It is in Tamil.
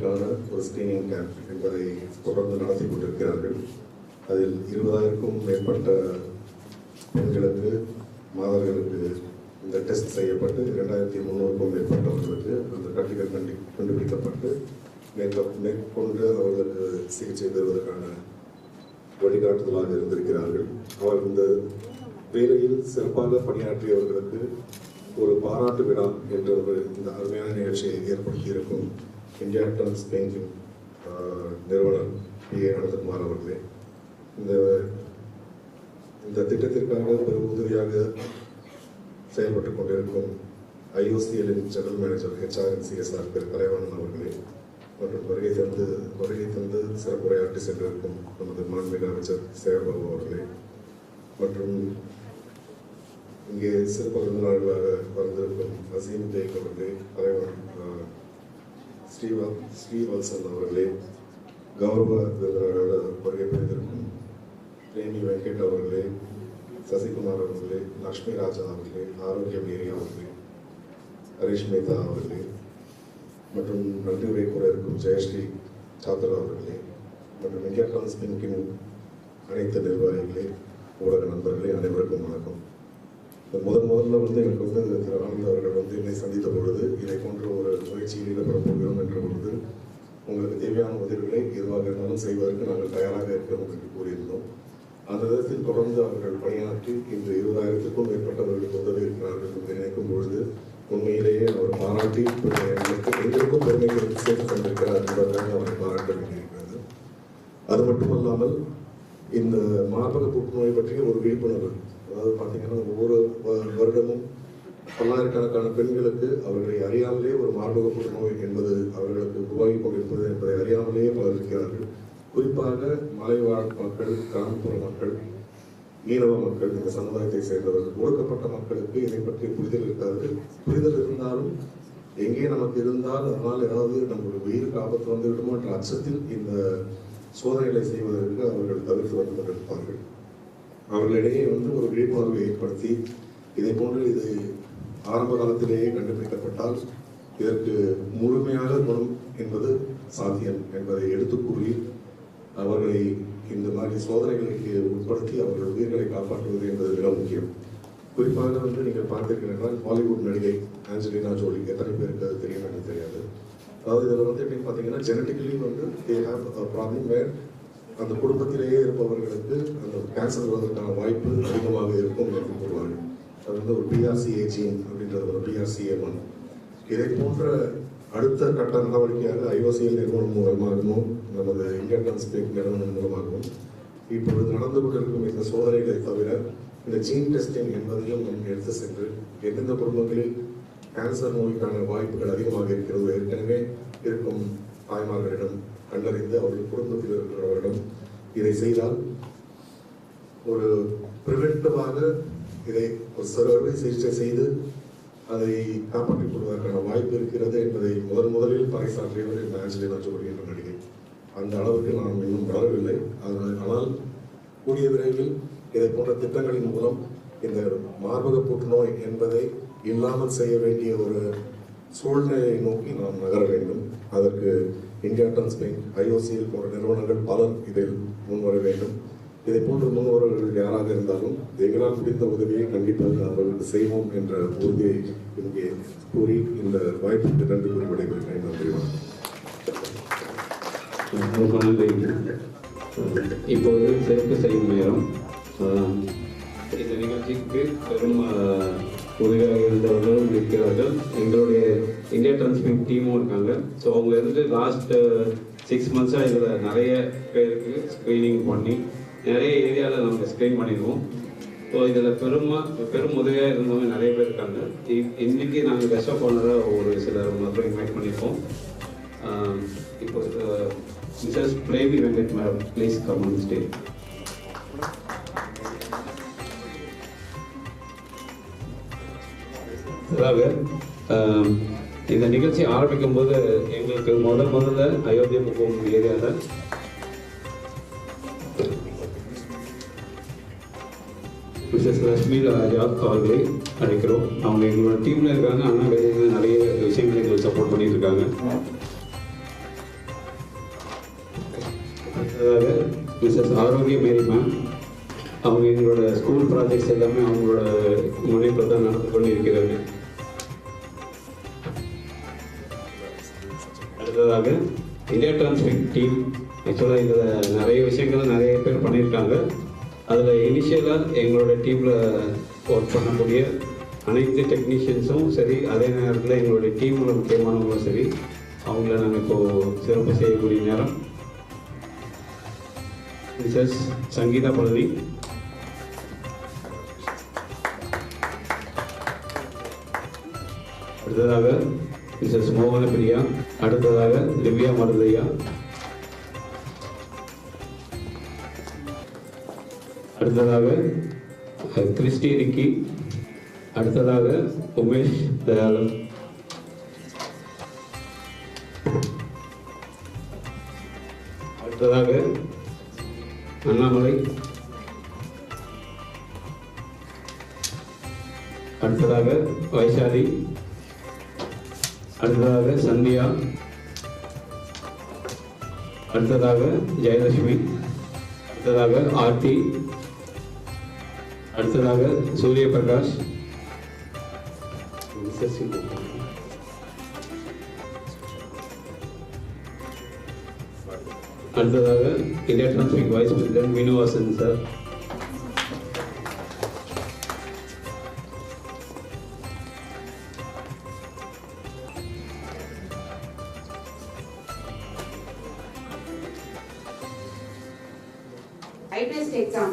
மார்பகத்திற்கான ஒரு ஸ்கிரீனிங் கேம்ப் என்பதை தொடர்ந்து நடத்தி கொண்டிருக்கிறார்கள். அதில் 20,000க்கும் மேற்பட்ட பெண்களுக்கு மாதர்களுக்கு இந்த டெஸ்ட் செய்யப்பட்டு 2,300க்கும் மேற்பட்டவர்களுக்கு அந்த கட்டிகள் கண்டுபிடிக்கப்பட்டு மேற்கொண்டு அவர்களுக்கு சிகிச்சை பெறுவதற்கான வழிகாட்டுதலாக இருந்திருக்கிறார்கள். அவர் இந்த வேலையில் சிறப்பாக பணியாற்றியவர்களுக்கு ஒரு பாராட்டு விழா என்ற ஒரு இந்த அருமையான நிகழ்ச்சியை ஏற்படுத்தியிருக்கும் இந்தியா டர்ன்ஸ் பெயிண்டிங் நிறுவனர் பி.ஏ. அனந்தகுமார் அவர்களே, இந்த திட்டத்திற்காக பெரும் உதவியாக செயல்பட்டுக் கொண்டிருக்கும் IOCL-இன் ஜெனரல் மேனேஜர் HRNCSR திரு கலைவாணன் அவர்களே, மற்றும் வருகை தந்து சிறப்புரையாற்றி சென்றிருக்கும் நமது மாண்புமிகு அமைச்சர் சேகர்பாபு அவர்களே, மற்றும் இங்கே சிறப்பு விருந்தினர்களாக வந்திருக்கும் அசீம் தேக் அவர்களே, தலைவர் ஸ்ரீவல்சன் அவர்களே, கௌரவ விருந்தினர்களாக வருகை புரிந்திருக்கும் பிரேமி வெங்கட் அவர்களே, சசிகுமார் அவர்களே, லக்ஷ்மி ராஜா அவர்களே, ஆரோக்கிய மேரி அவர்களே, ஹரிஷ் மேத்தா அவர்களே, மற்றும் நன்றி உரை கூற இருக்கும் ஜெயஸ்ரீ சாத்ரா அவர்களே, மற்றும் இந்தியா டர்ன்ஸ் பெயிண்டிங்கின் அனைத்து நிர்வாகிகளே, ஊடக நண்பர்களே, அனைவருக்கும் வணக்கம். முதல்ல எனக்கு திரு ஆனந்த் அவர்கள் என்னை சந்தித்த பொழுது இதை போன்ற ஒரு முயற்சியில் ஈடுபட போகிறோம் என்ற பொழுது உங்களுக்கு தேவையான உதவிகளை எதுவாக இருந்தாலும் செய்வதற்கு நாங்கள் தயாராக இருக்கிறோம் என்று கூறியிருந்தோம். அந்த விதத்தில் தொடர்ந்து அவர்கள் பணியாற்றி இன்று 20,000க்கும் மேற்பட்டவர்களுக்கு உதவி இருக்கிறார்கள் என்று நினைக்கும் பொழுது உண்மையிலேயே அவர் பாராட்டி எங்களுக்கும் பெருமை சேர்த்து கொண்டிருக்கிறார் என்பதாக அவரை பாராட்ட வேண்டியிருக்கிறது. அது மட்டுமல்லாமல் இந்த மார்பக புற்றுநோய் பற்றிய ஒரு விழிப்புணர்வு, அதாவது பார்த்தீங்கன்னா ஒவ்வொரு வருடமும் பல்லாயிரக்கணக்கான பெண்களுக்கு அவர்களை அறியாமலே ஒரு மார்பக புற்றுநோய் என்பது அவர்களுக்கு உருவாகி கொண்டிருப்பது என்பதை அறியாமலேயே பலர் இருக்கிறார்கள். குறிப்பாக மலைவாழ் மக்கள், கிராமப்புற மக்கள், மீனவ மக்கள், இந்த சமுதாயத்தை சேர்ந்தவர்கள், ஒடுக்கப்பட்ட மக்களுக்கு இதை பற்றி புரிதல் இருக்காது. புரிதல் இருந்தாலும் எங்கே நமக்கு இருந்தால் அதனால் ஏதாவது நம்மளுடைய உயிருக்கு ஆபத்து வந்து விடுமோ என்ற அச்சத்தில் இந்த சோதனைகளை செய்வதற்கு அவர்கள் தவிர்த்து வந்து கொண்டிருப்பார்கள். அவர்களிடையே ஒரு விழிப்புணர்வை ஏற்படுத்தி இதை போன்று இது ஆரம்ப காலத்திலேயே கண்டுபிடிக்கப்பட்டால் இதற்கு முழுமையாக குணம் என்பது சாத்தியம் என்பதை எடுத்து கூறி அவர்களை இந்த மாதிரி சோதனைகளுக்கு உட்படுத்தி அவர்கள் உயிர்களை காப்பாற்றுவது என்பது மிக முக்கியம். குறிப்பாக நீங்கள் பார்த்தீர்கள் பாலிவுட் நடிகை ஆஞ்சலினா ஜோலி, எத்தனை பேருக்கு அது தெரியும் எனக்கு தெரியாது. அதாவது இதில் எப்படின்னு பார்த்தீங்கன்னா genetically they have problem where அந்த குடும்பத்திலேயே இருப்பவர்களுக்கு அந்த கேன்சர் வருவதற்கான வாய்ப்பு அதிகமாக இருக்கும் என்று கூறுவார்கள். அது ஒரு PRCA ஜீன் அப்படின்றது ஒரு PRCA1. இதை போன்ற அடுத்த கட்ட நடவடிக்கையாக IOCL நிறுவனம் மூலமாகவும் நமது இந்தியா டர்ன்ஸ் பெயிண்டிங் நிறுவனம் மூலமாகவும் இப்பொழுது நடந்து கொண்டிருக்கும் இந்த சோதனைகளை தவிர இந்த ஜீன் டெஸ்டிங் என்பதையும் நாம் எடுத்து சென்று எந்தெந்த குடும்பங்களில் கேன்சர் நோய்க்கான வாய்ப்புகள் அதிகமாக இருக்கிறது ஏற்கனவே இருக்கும் தாய்மார்களிடம் கண்டறிந்து அவர்கள் குடும்பத்தில் இருக்கிறவரிடம் இதை செய்தால் ஒரு பிரிவென்டிவாக இதை ஒரு சர்வரை சிகிச்சை செய்து அதை காப்பாற்றிக் கொள்வதற்கான வாய்ப்பு இருக்கிறது என்பதை முதலில் பறைசாற்றியவர் இந்த ஆஞ்சலினா ஜோலி என்ற நடிகை. அந்த அளவுக்கு நாம் இன்னும் வளரவில்லை. ஆனால் கூடிய விரைவில் இதை போன்ற திட்டங்களின் மூலம் இந்த மார்பக புற்றுநோய் என்பதை இல்லாமல் செய்ய வேண்டிய ஒரு சூழ்நிலையை நோக்கி நாம் நகர வேண்டும். அதற்கு இந்தியா டர்ன்ஸ் பெயிண்டிங், IOCL போன்ற நிறுவனங்கள் பலர் இதில் முன்வர வேண்டும். இதை போன்ற முன்வரவர்கள் யாராக இருந்தாலும் எங்களால் முடிந்த உதவியை கண்டிப்பாக அவர்களுக்கு செய்வோம் என்ற உறுதியை இங்கே கூறி இந்த வாய்ப்புக்கு நன்றி கூறி விடைபெறுகிறேன். நன்றி. ரொம்ப நன்றி. இப்போது சிறப்பு செய்யும் நேரம். இந்த நிகழ்ச்சிக்கு பெரும் உதவியாக இருந்தவர்களும் இருக்கிறார்கள். எங்களுடைய இந்தியா டர்ன்ஸ் பெயிண்டிங் டீமும் இருக்காங்க. ஸோ அவங்க இருந்து லாஸ்ட் 6 monthஸாக இதில் நிறைய பேருக்கு ஸ்க்ரீனிங் பண்ணி நிறைய ஏரியாவில் நம்ம ஸ்க்ரீன் பண்ணிடுவோம். ஸோ இதில் பெரும் உதவியாக இருந்தவங்க நிறைய பேர் இருக்காங்க. இன்றைக்கி நாங்கள் கெஸ்ட் ஆஃப் ஆனராக ஒரு சிலர் மட்டும் இன்வைட் பண்ணியிருக்கோம். இப்போ Mrs Premi Venkat madam, please come on stage. அதாவது இந்த நிகழ்ச்சி ஆரம்பிக்கும் போது எங்களுக்கு முதல்ல அயோத்தியா முகம் ஏரியாவில் மிஸ்ஸஸ் லட்சுமி ராஜா அவர்களை அழைக்கிறோம். அவங்க எங்களோட டீமில் இருக்காங்க. ஆனால் வேறு நிறைய விஷயங்களை எங்களுக்கு சப்போர்ட் பண்ணிட்டு இருக்காங்க. அடுத்ததாக மிஸ்ஸஸ் ஆரோக்கிய மேரி மேம். அவங்க எங்களோட ஸ்கூல் ப்ராஜெக்ட்ஸ் எல்லாமே அவங்களோட முனைப்பில் தான் நடந்து கொண்டு இருக்கிறது. அடுத்ததாக இந்தியா டிரான்ஸ்பிக் டீம். ஆக்சுவலாக இதில் நிறைய விஷயங்கள் நிறைய பேர் பண்ணியிருக்காங்க. அதில் இனிஷியலாக எங்களோட டீமில் ஒர்க் பண்ணக்கூடிய அனைத்து டெக்னீஷியன்ஸும் சரி, அதே நேரத்தில் எங்களுடைய டீமில் முக்கியமானவங்களும் சரி, அவங்கள நாங்கள் இப்போது சிறப்பு செய்யக்கூடிய நேரம். மிஸ்ஸஸ் சங்கீதா பழனி. அடுத்ததாக மிஸ்ஸஸ் மோகன பிரியா. அடுத்ததாக திவ்யா மருதையா. அடுத்ததாக கிறிஸ்டி ரிக்கி. அடுத்ததாக உமேஷ் தயாளன். அடுத்ததாக அண்ணாமலை. அடுத்ததாக வைஷாலி. அடுத்ததாக சந்தியா. அடுத்ததாக ஜெயலட்சுமி. அடுத்ததாக ஆர்த்தி. அடுத்ததாக சூரிய பிரகாஷ். அடுத்ததாக இந்தியா டிரான்ஸ்பிக் வைஸ் பிரசிடென்ட் வினுவாசன் சார். ஐ டெஸ்ட் எக்ஸாம்